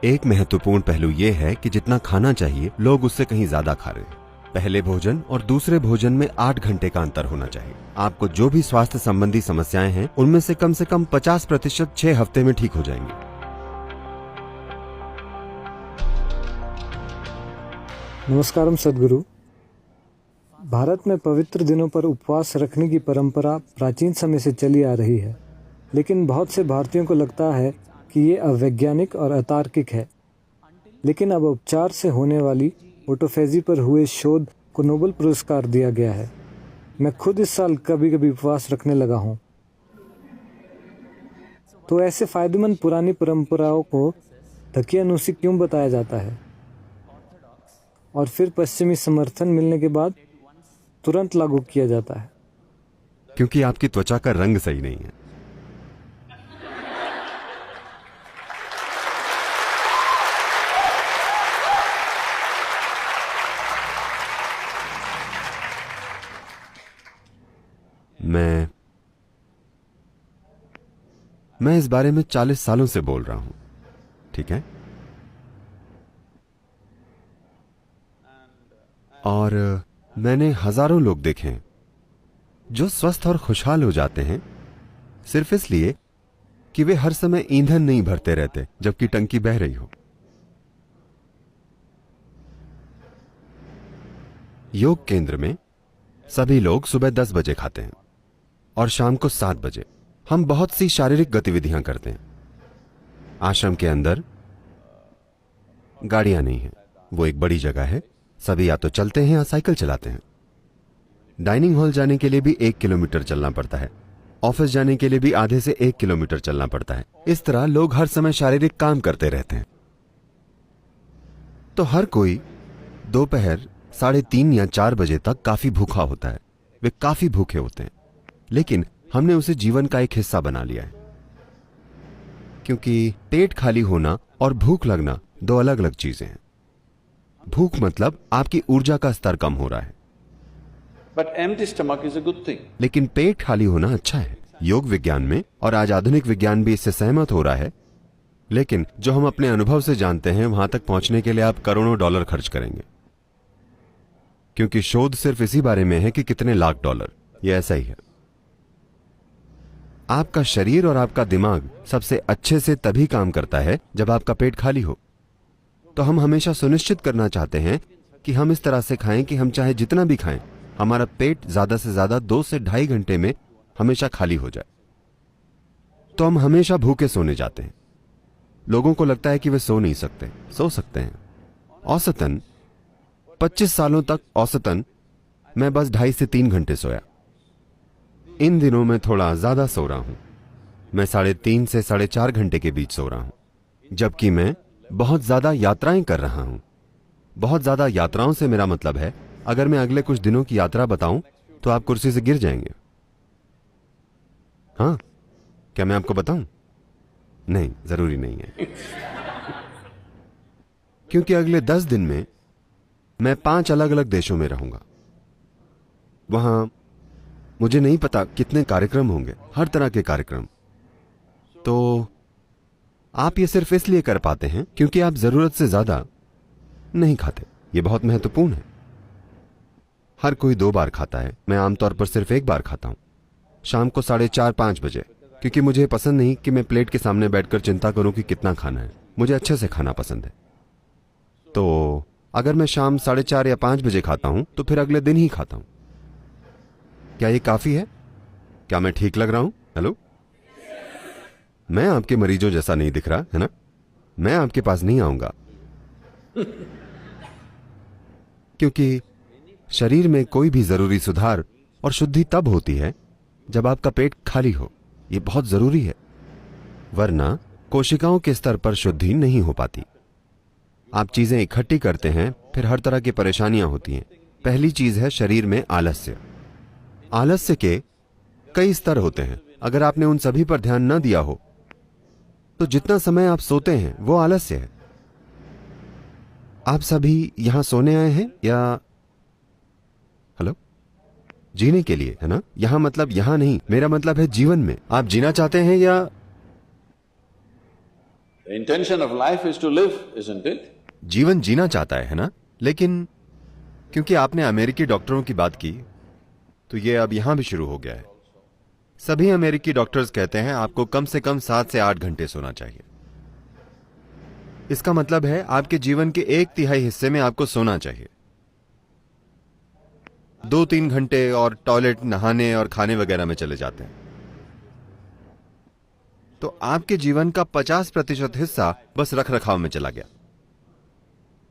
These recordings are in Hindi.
एक महत्वपूर्ण पहलू ये है कि जितना खाना चाहिए लोग उससे कहीं ज्यादा खा रहे हैं। पहले भोजन और दूसरे भोजन में 8 घंटे का अंतर होना चाहिए। आपको जो भी स्वास्थ्य संबंधी समस्याएं हैं उनमें से कम 50% 6 हफ्ते में ठीक हो जाएंगी। नमस्कारम सद्गुरु। भारत में पवित्र दिनों पर उपवास रखने की परंपरा प्राचीन समय से चली आ रही है, लेकिन बहुत से भारतीयों को लगता है कि ये अवैज्ञानिक और अतार्किक है। लेकिन अब उपचार से होने वाली ऑटोफेजी पर हुए शोध को नोबेल पुरस्कार दिया गया है। मैं खुद इस साल कभी कभी उपवास रखने लगा हूँ। तो ऐसे फायदेमंद पुरानी परंपराओं को धकियानुसी क्यों बताया जाता है और फिर पश्चिमी समर्थन मिलने के बाद तुरंत लागू किया जाता है? क्योंकि आपकी त्वचा का रंग सही नहीं है। मैं इस बारे में 40 सालों से बोल रहा हूं, ठीक है? और मैंने हजारों लोग देखे हैं जो स्वस्थ और खुशहाल हो जाते हैं सिर्फ इसलिए कि वे हर समय ईंधन नहीं भरते रहते जबकि टंकी बह रही हो। योग केंद्र में सभी लोग सुबह 10 बजे खाते हैं और शाम को 7 बजे। हम बहुत सी शारीरिक गतिविधियां करते हैं। आश्रम के अंदर गाड़ियां नहीं हैं, वो एक बड़ी जगह है। सभी या तो चलते हैं या साइकिल चलाते हैं। डाइनिंग हॉल जाने के लिए भी 1 किलोमीटर चलना पड़ता है। ऑफिस जाने के लिए भी आधे से 1 किलोमीटर चलना पड़ता है। इस तरह लोग हर समय शारीरिक काम करते रहते हैं। तो हर कोई दोपहर 3:30 या 4 बजे तक काफी भूखा होता है। वे काफी भूखे होते हैं, लेकिन हमने उसे जीवन का एक हिस्सा बना लिया है। क्योंकि पेट खाली होना और भूख लगना 2 अलग अलग चीजें हैं। भूख मतलब आपकी ऊर्जा का स्तर कम हो रहा है, But empty stomach is a good thing. लेकिन पेट खाली होना अच्छा है। योग विज्ञान में और आज आधुनिक विज्ञान भी इससे सहमत हो रहा है। लेकिन जो हम अपने अनुभव से जानते हैं, वहां तक पहुंचने के लिए आप करोड़ों डॉलर खर्च करेंगे, क्योंकि शोध सिर्फ इसी बारे में है कि कितने लाख डॉलर। यह ऐसा ही है। आपका शरीर और आपका दिमाग सबसे अच्छे से तभी काम करता है जब आपका पेट खाली हो। तो हम हमेशा सुनिश्चित करना चाहते हैं कि हम इस तरह से खाएं कि हम चाहे जितना भी खाएं, हमारा पेट ज्यादा से ज्यादा 2 से 2.5 घंटे में हमेशा खाली हो जाए। तो हम हमेशा भूखे सोने जाते हैं। लोगों को लगता है कि वे सो नहीं सकते। सो सकते हैं। औसतन 25 सालों तक औसतन मैं बस 2.5 से 3 घंटे सोया। इन दिनों में थोड़ा ज्यादा सो रहा हूं। मैं 3.5 से 4.5 घंटे के बीच सो रहा हूं, जबकि मैं बहुत ज्यादा यात्राएं कर रहा हूं। बहुत ज्यादा यात्राओं से मेरा मतलब है, अगर मैं अगले कुछ दिनों की यात्रा बताऊं तो आप कुर्सी से गिर जाएंगे। हाँ, क्या मैं आपको बताऊं? नहीं, जरूरी नहीं है। क्योंकि अगले 10 दिन में मैं 5 अलग अलग देशों में रहूंगा। वहां मुझे नहीं पता कितने कार्यक्रम होंगे, हर तरह के कार्यक्रम। तो आप ये सिर्फ इसलिए कर पाते हैं क्योंकि आप जरूरत से ज्यादा नहीं खाते। ये बहुत महत्वपूर्ण है। हर कोई 2 बार खाता है। मैं आमतौर पर सिर्फ 1 बार खाता हूं, शाम को 4:30-5 बजे, क्योंकि मुझे पसंद नहीं कि मैं प्लेट के सामने बैठकर चिंता करूं कि कितना खाना है। मुझे अच्छे से खाना पसंद है। तो अगर मैं शाम 4:30 या 5 बजे खाता हूं तो फिर अगले दिन ही खाता हूं। क्या ये काफी है? क्या मैं ठीक लग रहा हूं? हेलो, मैं आपके मरीजों जैसा नहीं दिख रहा है ना? मैं आपके पास नहीं आऊंगा, क्योंकि शरीर में कोई भी जरूरी सुधार और शुद्धि तब होती है जब आपका पेट खाली हो। यह बहुत जरूरी है, वरना कोशिकाओं के स्तर पर शुद्धि नहीं हो पाती। आप चीजें इकट्ठी करते हैं, फिर हर तरह की परेशानियां होती हैं। पहली चीज है शरीर में आलस्य। आलस्य के कई स्तर होते हैं। अगर आपने उन सभी पर ध्यान न दिया हो तो जितना समय आप सोते हैं वो आलस्य है। आप सभी यहां सोने आए हैं या हेलो जीने के लिए, है ना? यहां मतलब यहां नहीं, मेरा मतलब है जीवन में। आप जीना चाहते हैं या The intention of life is to live, isn't it? जीवन जीना चाहता है ना? लेकिन क्योंकि आपने अमेरिकी डॉक्टरों की बात की तो ये अब यहां भी शुरू हो गया है। सभी अमेरिकी डॉक्टर्स कहते हैं आपको कम से कम 7 से 8 घंटे सोना चाहिए। इसका मतलब है आपके जीवन के 1/3 हिस्से में आपको सोना चाहिए। 2-3 घंटे और टॉयलेट, नहाने और खाने वगैरह में चले जाते हैं, तो आपके जीवन का 50% हिस्सा बस रख रखाव में चला गया।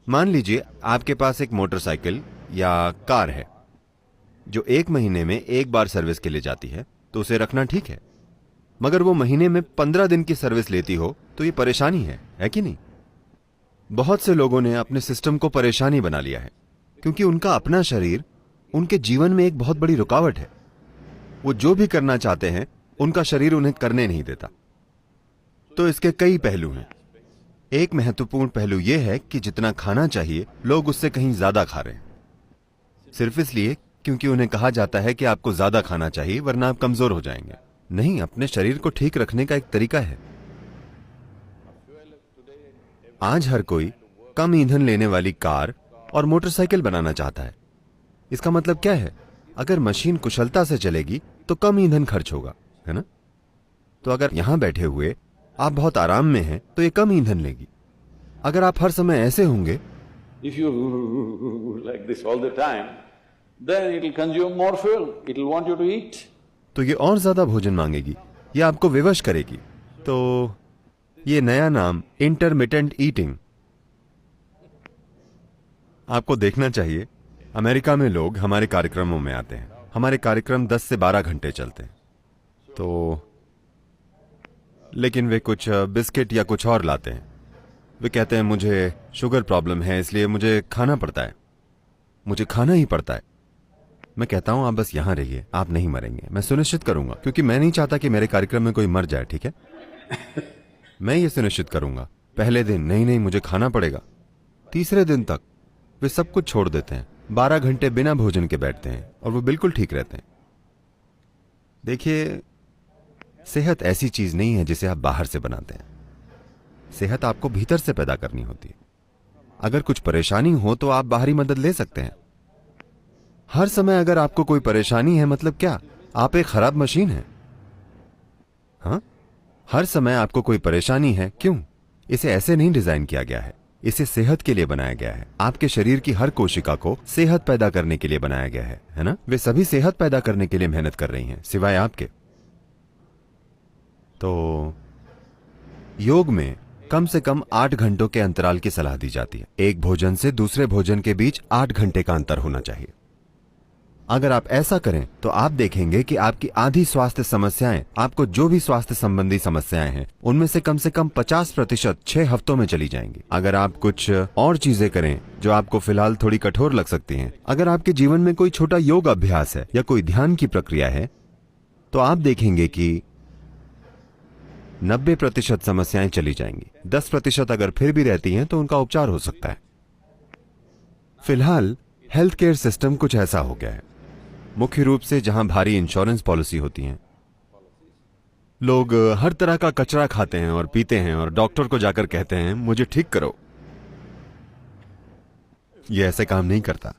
मान लीजिए आपके पास एक मोटरसाइकिल या कार है जो 1 महीने में 1 बार सर्विस के लिए जाती है, तो उसे रखना ठीक है। मगर वो महीने में 15 दिन की सर्विस लेती हो तो ये परेशानी है कि नहीं? बहुत से लोगों ने अपने सिस्टम को परेशानी बना लिया है क्योंकि उनका अपना शरीर उनके जीवन में एक बहुत बड़ी रुकावट है। वो जो भी करना चाहते हैं उनका शरीर उन्हें करने नहीं देता। तो इसके कई पहलू हैं। एक महत्वपूर्ण पहलू यह है कि जितना खाना चाहिए लोग उससे कहीं ज्यादा खा रहे हैं, सिर्फ इसलिए क्योंकि उन्हें कहा जाता है कि आपको ज्यादा खाना चाहिए वरना आप कमजोर हो जाएंगे। नहीं, अपने शरीर को ठीक रखने का एक तरीका है। आज हर कोई कम ईंधन लेने वाली कार और मोटरसाइकिल बनाना चाहता है। इसका मतलब क्या है? अगर मशीन कुशलता से चलेगी तो कम ईंधन खर्च होगा, है ना? तो अगर यहां बैठे हुए आप बहुत आराम में हैं तो ये कम ईंधन लेगी। अगर आप हर समय ऐसे होंगे, If you like this all the time, then it will consume more fuel. It will want you to eat. तो ये और ज्यादा भोजन मांगेगी, ये आपको विवश करेगी। तो ये नया नाम इंटरमिटेंट ईटिंग। आपको देखना चाहिए, अमेरिका में लोग हमारे कार्यक्रमों में आते हैं। हमारे कार्यक्रम 10 से 12 घंटे चलते हैं, तो लेकिन वे कुछ बिस्किट या कुछ और लाते हैं। वे कहते हैं मुझे शुगर प्रॉब्लम है इसलिए मुझे खाना पड़ता है, मुझे खाना ही पड़ता है। मैं कहता हूं आप बस यहां रहिए, आप नहीं मरेंगे, मैं सुनिश्चित करूंगा, क्योंकि मैं नहीं चाहता कि मेरे कार्यक्रम में कोई मर जाए, ठीक है? मैं ये सुनिश्चित करूंगा। पहले दिन नहीं मुझे खाना पड़ेगा, तीसरे दिन तक वे सब कुछ छोड़ देते हैं, 12 घंटे बिना भोजन के बैठते हैं और वो बिल्कुल ठीक रहते हैं। देखिए, सेहत ऐसी चीज नहीं है जिसे आप बाहर से बनाते हैं। सेहत आपको भीतर से पैदा करनी होती है। अगर कुछ परेशानी हो तो आप बाहरी मदद ले सकते हैं। हर समय अगर आपको कोई परेशानी है मतलब क्या? आप एक खराब मशीन हैं। हाँ, हर समय आपको कोई परेशानी है, क्यों? इसे ऐसे नहीं डिजाइन किया गया है, इसे सेहत के लिए बनाया गया है। आपके शरीर की हर कोशिका को सेहत पैदा करने के लिए बनाया गया है ना? वे सभी सेहत पैदा करने के लिए मेहनत कर रही हैं, सिवाय आपके। तो योग में कम से कम 8 घंटों के अंतराल की सलाह दी जाती है। एक भोजन से दूसरे भोजन के बीच 8 घंटे का अंतर होना चाहिए। अगर आप ऐसा करें तो आप देखेंगे कि आपकी आधी स्वास्थ्य समस्याएं, आपको जो भी स्वास्थ्य संबंधी समस्याएं हैं, उनमें से कम 50% 6 हफ्तों में चली जाएंगी। अगर आप कुछ और चीजें करें जो आपको फिलहाल थोड़ी कठोर लग सकती हैं, अगर आपके जीवन में कोई छोटा योग अभ्यास है या कोई ध्यान की प्रक्रिया है, तो आप देखेंगे कि 90% समस्याएं चली जाएंगी। 10% अगर फिर भी रहती हैं तो उनका उपचार हो सकता है। फिलहाल हेल्थ केयर सिस्टम कुछ ऐसा हो गया है, मुख्य रूप से जहां भारी इंश्योरेंस पॉलिसी होती हैं। लोग हर तरह का कचरा खाते हैं और पीते हैं और डॉक्टर को जाकर कहते हैं मुझे ठीक करो। यह ऐसे काम नहीं करता।